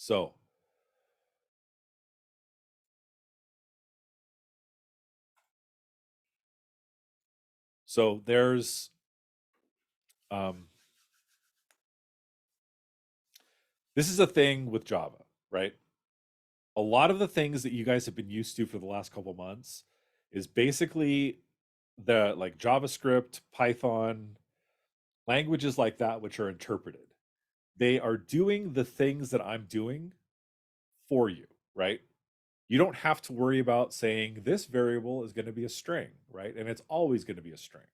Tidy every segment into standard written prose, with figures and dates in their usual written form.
So there's um, this is a thing with Java, right? A lot of the things that you guys have been used to for the last couple months is basically the like JavaScript, Python, languages like that, which are interpreted. They are doing the things that I'm doing for you, right? You don't have to worry about saying this variable is going to be a string, right? And it's always going to be a string.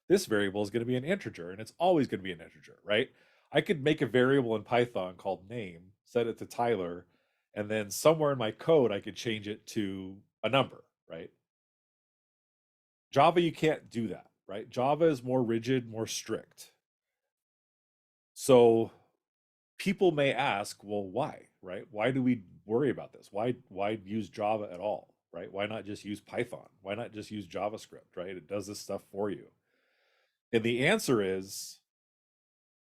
This variable is going to be an integer and it's always going to be an integer, right? I could make a variable in Python called name, set it to Tyler, and then somewhere in my code I could change it to a number, right? Java, you can't do that, right? Java is more rigid, more strict. So people may ask, well, why, right? Why do we worry about this? Why use Java at all, right? Why not just use Python? Why not just use JavaScript, right? It does this stuff for you. And the answer is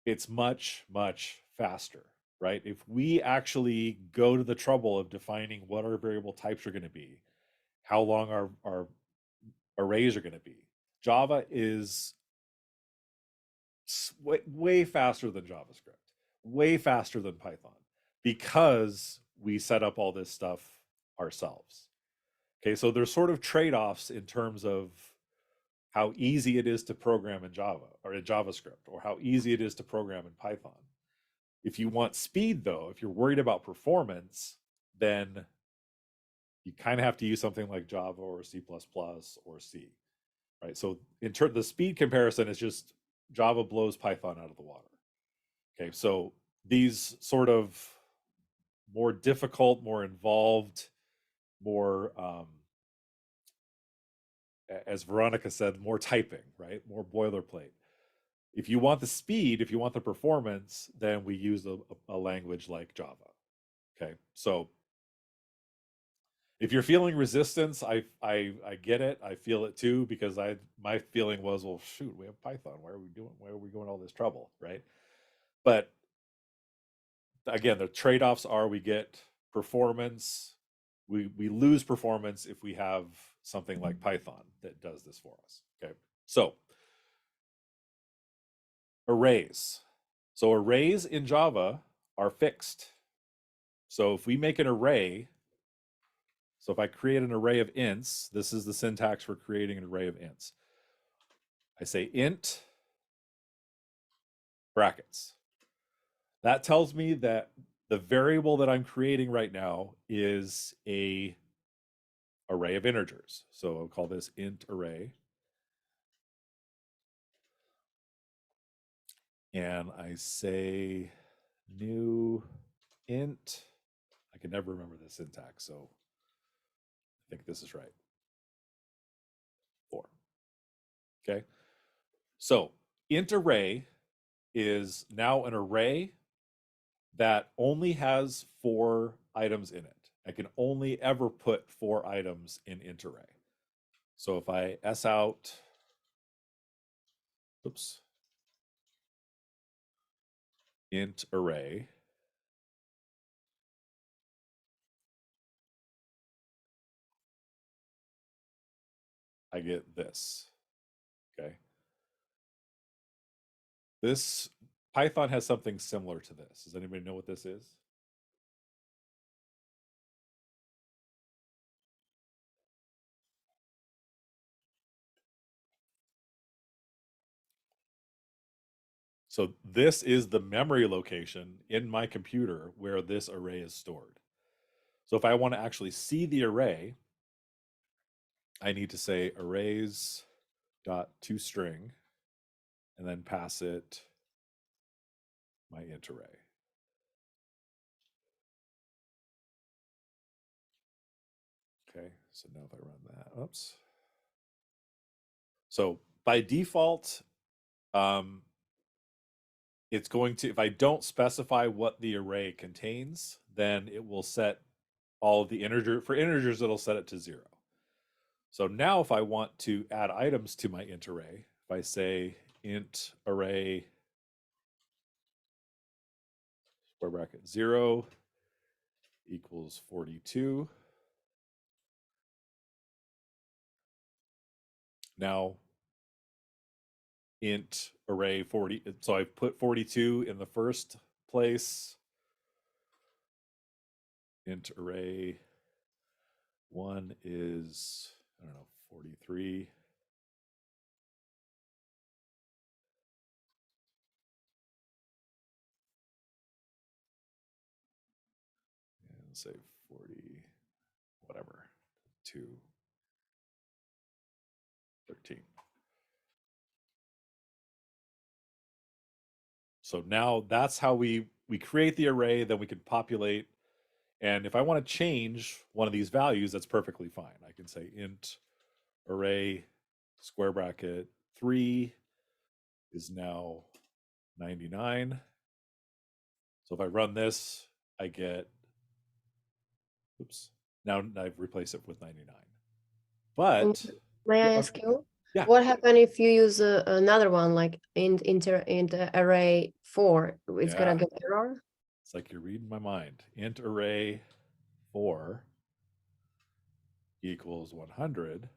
it's much, much faster, right? If we actually go to the trouble of defining what our variable types are going to be, how long our arrays are going to be, Java is way faster than JavaScript, way faster than Python, because we set up all this stuff ourselves. Okay, so there's sort of trade-offs in terms of how easy it is to program in Java or in JavaScript, or how easy it is to program in Python. If you want speed, though, if you're worried about performance, then you kind of have to use something like Java or C++ or C, right? So in terms, the speed comparison is just Java blows Python out of the water. Okay, so these sort of more difficult, more involved, more, as Veronica said, more typing, right? More boilerplate. If you want the speed, if you want the performance, then we use a language like Java. Okay, so if you're feeling resistance, I get it. I feel it too, because my feeling was, well, shoot, we have Python. Why are we going all this trouble, right? But again, the trade-offs are we get performance, we lose performance if we have something like Python that does this for us. Okay, so arrays. So arrays in Java are fixed. So if we make an array, so if I create an array of ints, this is the syntax for creating an array of ints. I say int brackets. That tells me that the variable that I'm creating right now is a array of integers. So I'll call this int array. And I say new int. I can never remember the syntax, so I think this is right. 4. Okay. So int array is now an array that only has 4 items in it. I can only ever put 4 items in int array. So if I s out, oops, int array, I get this. Okay. This Python has something similar to this. Does anybody know what this is? So this is the memory location in my computer where this array is stored. So if I want to actually see the array, I need to say arrays dot toString and then pass it my int array. Okay, so now if I run that, oops. So by default, it's going to, if I don't specify what the array contains, then it will set all of the for integers, it'll set it to 0. So now if I want to add items to my int array, if I say int array square bracket 0 equals 42. Now int array 40. So I've put 42 in the first place. Int array 1 is, I don't know, 43. And say 40, whatever, 2, 13. So now that's how we create the array, then we can populate. And if I want to change one of these values, that's perfectly fine. I can say int array square bracket 3 is now 99. So if I run this, I get, oops, now I've replaced it with 99. But may I yeah, ask you? yeah. What happens if you use another one like int array 4? It's gonna get error. It's like you're reading my mind. Int array 4 equals 100.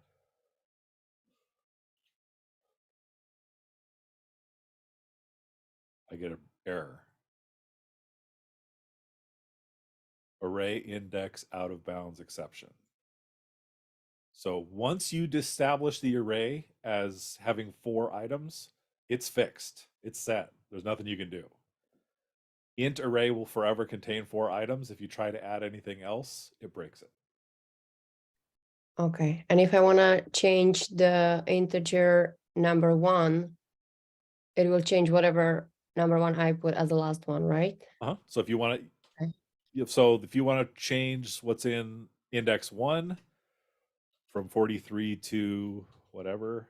I get an error. Array index out of bounds exception. So once you establish the array as having 4 items, it's fixed. It's set. There's nothing you can do. Int array will forever contain 4 items. If you try to add anything else, it breaks it. Okay. And if I want to change the integer number 1, it will change whatever number 1 I put as the last one, right? So if you want to, Okay. so if you want to change what's in index 1 from 43 to whatever.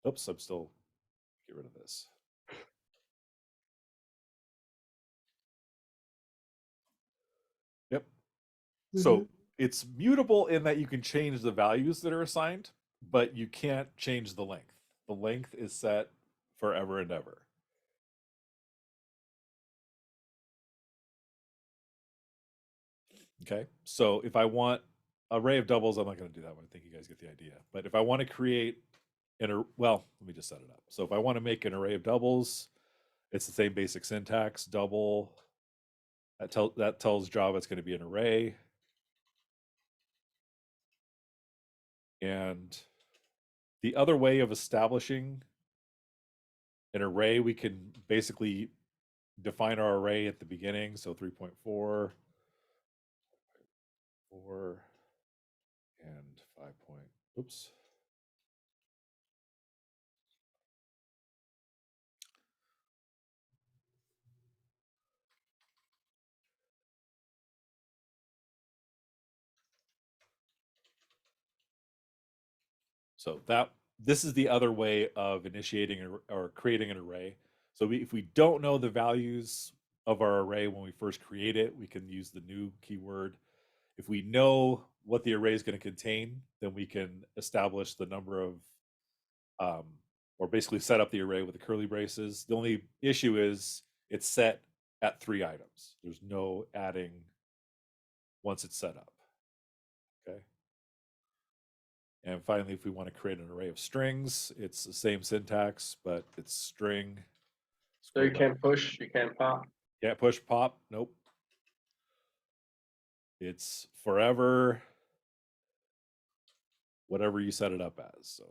Oops, I'm still, get rid of this. Yep. So it's mutable in that you can change the values that are assigned, but you can't change the length. The length is set forever and ever. Okay, so if I want array of doubles, I'm not going to do that one. I think you guys get the idea. But if I want to create well, let me just set it up. So if I want to make an array of doubles, it's the same basic syntax. Double, that tells Java it's going to be an array. And the other way of establishing an array, we can basically define our array at the beginning. So 3.4, 4, and 5. Oops. So this is the other way of initiating or creating an array. So if we don't know the values of our array when we first create it, we can use the new keyword. If we know what the array is going to contain, then we can establish the number of, or basically set up the array with the curly braces. The only issue is it's set at 3 items. There's no adding once it's set up. Okay. And finally, if we want to create an array of strings, it's the same syntax, but it's string. So you can't push, you can't pop. Can't push, pop. Nope. It's forever whatever you set it up as. So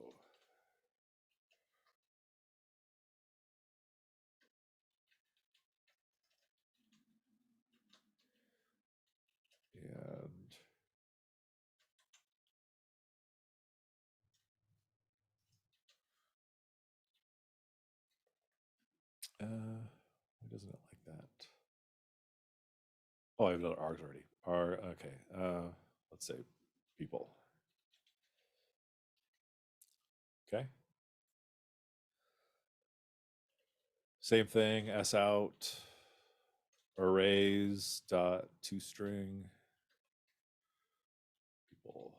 why doesn't it like that? Oh, I have another args already. Okay. Let's say people. Okay. Same thing, s out arrays dot toString people.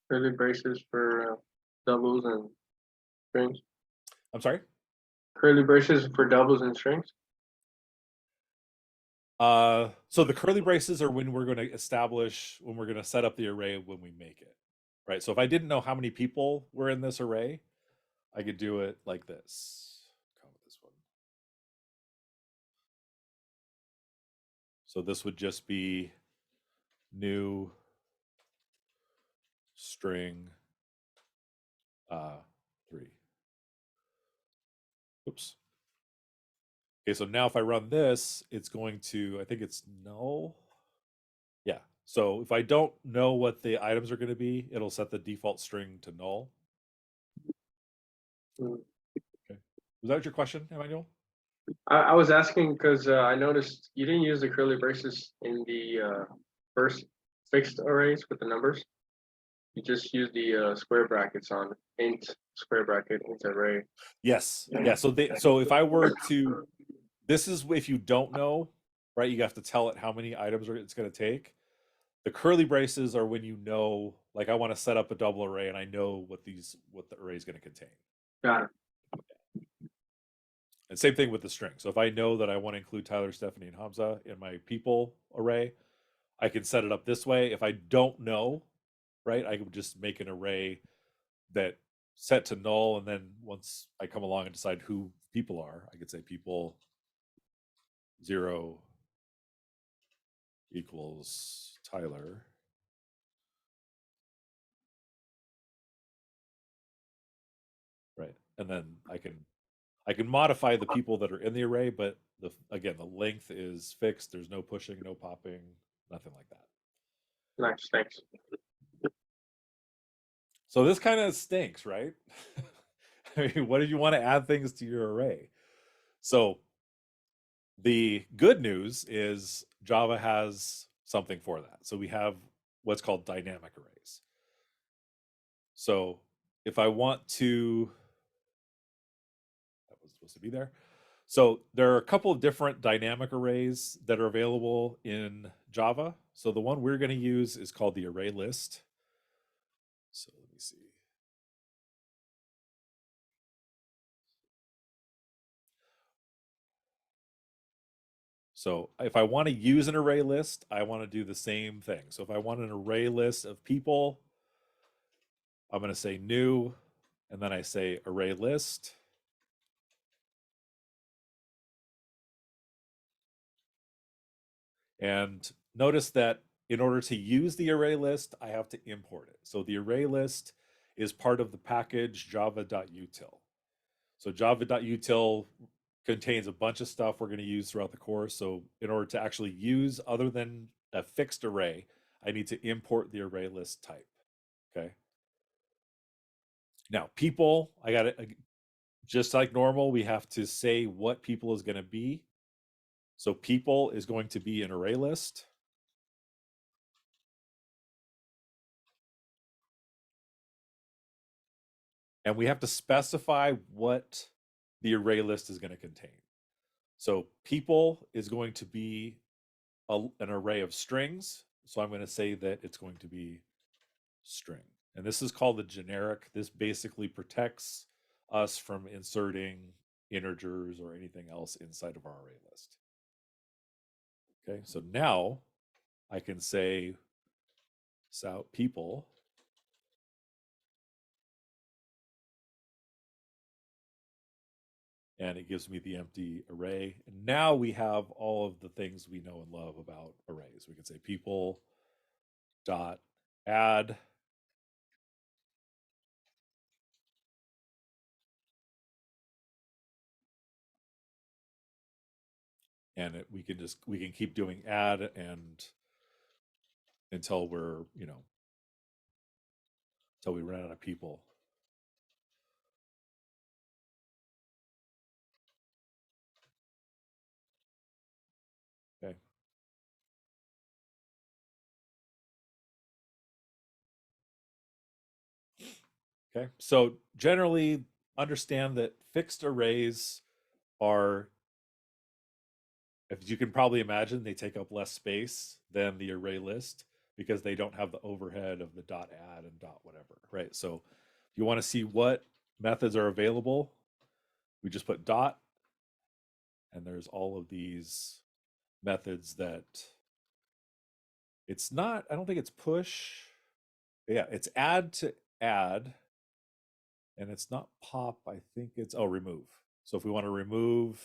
Curly braces for doubles and strings. I'm sorry? Curly braces for doubles and strings. So the curly braces are when we're going to set up the array when we make it, right? So if I didn't know how many people were in this array, I could do it like this. Come with this one. So this would just be new string 3. Oops. Okay, so now if I run this, it's going to, I think it's null. Yeah. So if I don't know what the items are going to be, it'll set the default string to null. Mm. Okay. Was that your question, Emmanuel? I was asking because I noticed you didn't use the curly braces in the first fixed arrays with the numbers. You just used the square brackets on int square bracket int array. Yes. Yeah. So if I were to, this is if you don't know, right? You have to tell it how many items it's going to take. The curly braces are when you know, like I want to set up a double array and I know what the array is going to contain. Got it. And same thing with the string. So if I know that I want to include Tyler, Stephanie, and Hamza in my people array, I can set it up this way. If I don't know, right, I would just make an array that set to null, and then once I come along and decide who people are, I could say people 0 equals Tyler. Right. And then I can modify the people that are in the array, but again, the length is fixed. There's no pushing, no popping, nothing like that. Nice, thanks. So this kind of stinks, right? I mean, what did you want to add things to your array? So the good news is Java has something for that. So we have what's called dynamic arrays. So if I want to, that was supposed to be there. So there are a couple of different dynamic arrays that are available in Java. So the one we're going to use is called the array list. So let me see. So if I want to use an array list, I want to do the same thing. So if I want an array list of people, I'm going to say new, and then I say array list. And notice that in order to use the array list, I have to import it. So the array list is part of the package java.util. So java.util contains a bunch of stuff we're going to use throughout the course. So in order to actually use other than a fixed array, I need to import the array list type. Okay. Now, people, I got it just like normal. We have to say what people is going to be. So people is going to be an array list. And we have to specify what the array list is going to contain. So people is going to be an array of strings. So I'm going to say that it's going to be string. And this is called the generic. This basically protects us from inserting integers or anything else inside of our array list. Okay, so now I can say people and it gives me the empty array. And now we have all of the things we know and love about arrays. We can say people dot add and we can keep doing add and until we're until we run out of people. Okay. Okay, so generally understand that fixed arrays are, as you can probably imagine, they take up less space than the array list because they don't have the overhead of the dot add and dot whatever, right? So if you want to see what methods are available, we just put dot, and there's all of these methods that it's not, I don't think it's push. Yeah, it's add to add, and it's not pop. I think it's, oh, remove. So if we want to remove,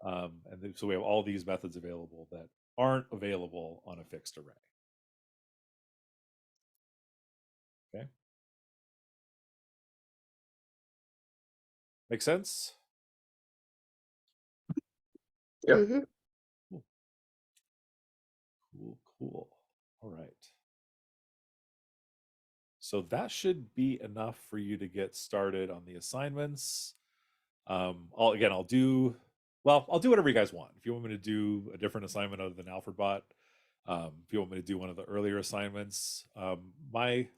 so we have all these methods available that aren't available on a fixed array. Okay. Make sense? Yep. Mhm. Cool. All right. So that should be enough for you to get started on the assignments. I'll do whatever you guys want. If you want me to do a different assignment other than AlfredBot, if you want me to do one of the earlier assignments, my